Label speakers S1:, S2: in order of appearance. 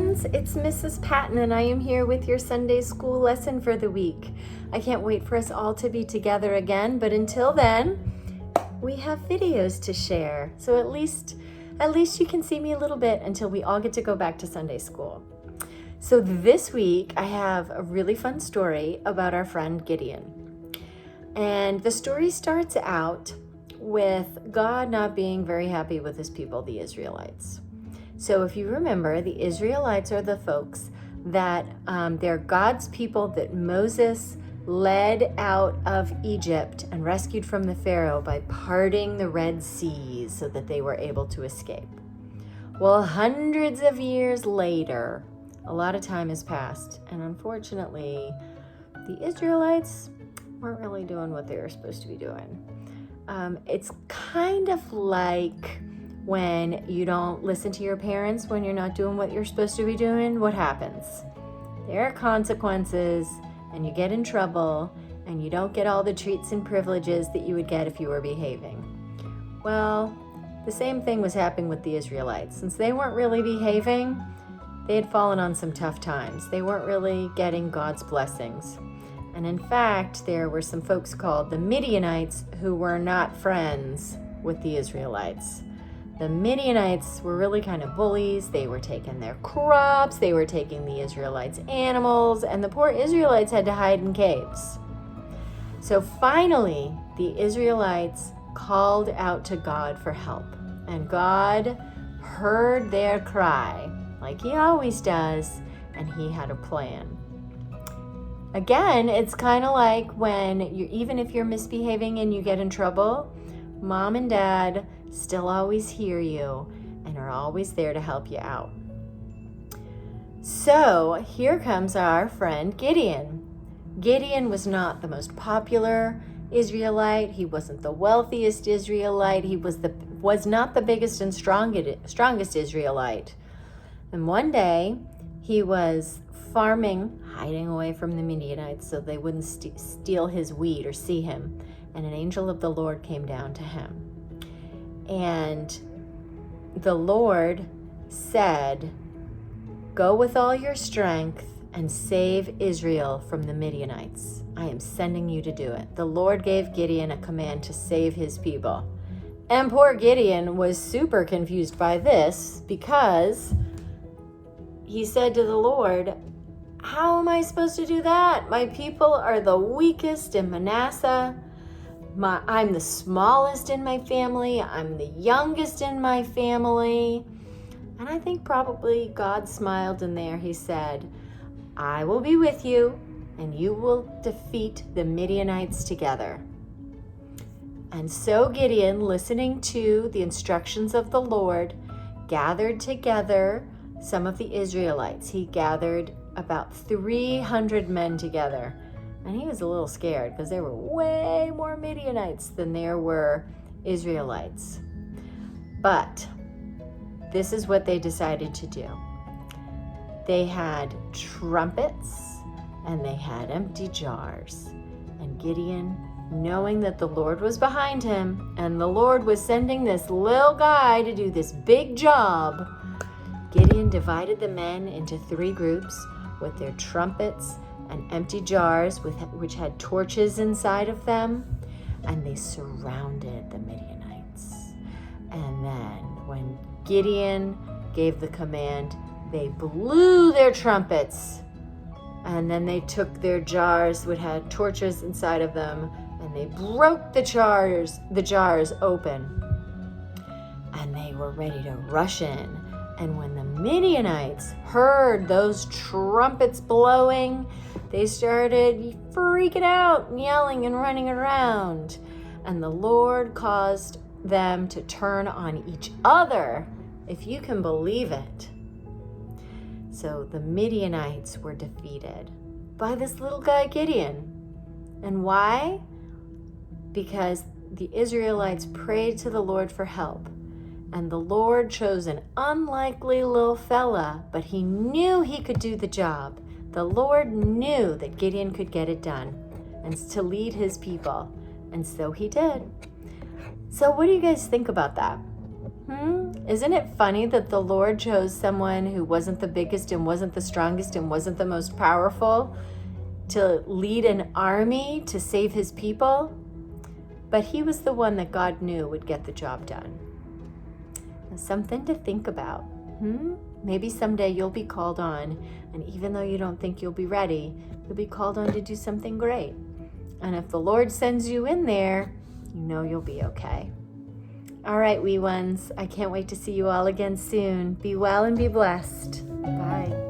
S1: friends, it's Mrs. Paton and I am here with your Sunday school lesson for the week. I can't wait for us all to be together again, but until then, we have videos to share. So at least you can see me a little bit until we all get to go back to Sunday school. So this week, I have a really fun story about our friend Gideon. And the story starts out with God not being very happy with his people, the Israelites. So if you remember, the Israelites are the folks that they're God's people that Moses led out of Egypt and rescued from the Pharaoh by parting the Red Seas so that they were able to escape. Well, hundreds of years later, a lot of time has passed, and unfortunately, the Israelites weren't really doing what they were supposed to be doing. It's kind of like when you don't listen to your parents when you're not doing what you're supposed to be doing. What happens? There are consequences, and you get in trouble, and you don't get all the treats and privileges that you would get if you were behaving. Well, the same thing was happening with the Israelites. Since they weren't really behaving, they had fallen on some tough times. They weren't really getting God's blessings. And in fact, there were some folks called the Midianites who were not friends with the Israelites. The Midianites were really kind of bullies. They were taking their crops, they were taking the Israelites' animals, and the poor Israelites had to hide in caves. So finally, the Israelites called out to God for help, and God heard their cry, like he always does, and he had a plan. Again, it's kind of like when even if you're misbehaving and you get in trouble, Mom and Dad still always hear you and are always there to help you out. So here comes our friend Gideon. Gideon was not the most popular Israelite. He wasn't the wealthiest Israelite. He was not the biggest and strongest Israelite. And one day he was farming, hiding away from the Midianites so they wouldn't steal his wheat or see him. And an angel of the Lord came down to him. And the Lord said, "Go with all your strength and save Israel from the Midianites. I am sending you to do it." The Lord gave Gideon a command to save his people. And poor Gideon was super confused by this because he said to the Lord, "How am I supposed to do that? My people are the weakest in Manasseh. I'm the smallest in my family. I'm the youngest in my family." And I think probably God smiled in there. He said, "I will be with you, and you will defeat the Midianites together." And so Gideon, listening to the instructions of the Lord, gathered together some of the Israelites. He gathered about 300 men together. And he was a little scared because there were way more Midianites than there were Israelites. But this is what they decided to do. They had trumpets and they had empty jars. And Gideon, knowing that the Lord was behind him and the Lord was sending this little guy to do this big job, Gideon divided the men into 3 groups with their trumpets and empty jars which had torches inside of them, and they surrounded the Midianites. And then when Gideon gave the command, they blew their trumpets, and then they took their jars which had torches inside of them, and they broke the jars open, and they were ready to rush in. And when the Midianites heard those trumpets blowing, they started freaking out and yelling and running around. And the Lord caused them to turn on each other, if you can believe it. So the Midianites were defeated by this little guy Gideon. And why? Because the Israelites prayed to the Lord for help. And the Lord chose an unlikely little fella, but he knew he could do the job. The Lord knew that Gideon could get it done and to lead his people. And so he did. So what do you guys think about that? Isn't it funny that the Lord chose someone who wasn't the biggest and wasn't the strongest and wasn't the most powerful to lead an army to save his people? But he was the one that God knew would get the job done. Something to think about. Maybe someday you'll be called on, and even though you don't think you'll be ready, you'll be called on to do something great. And if the Lord sends you in there, you know you'll be okay. All right, wee ones, I can't wait to see you all again soon. Be well and be blessed. Bye.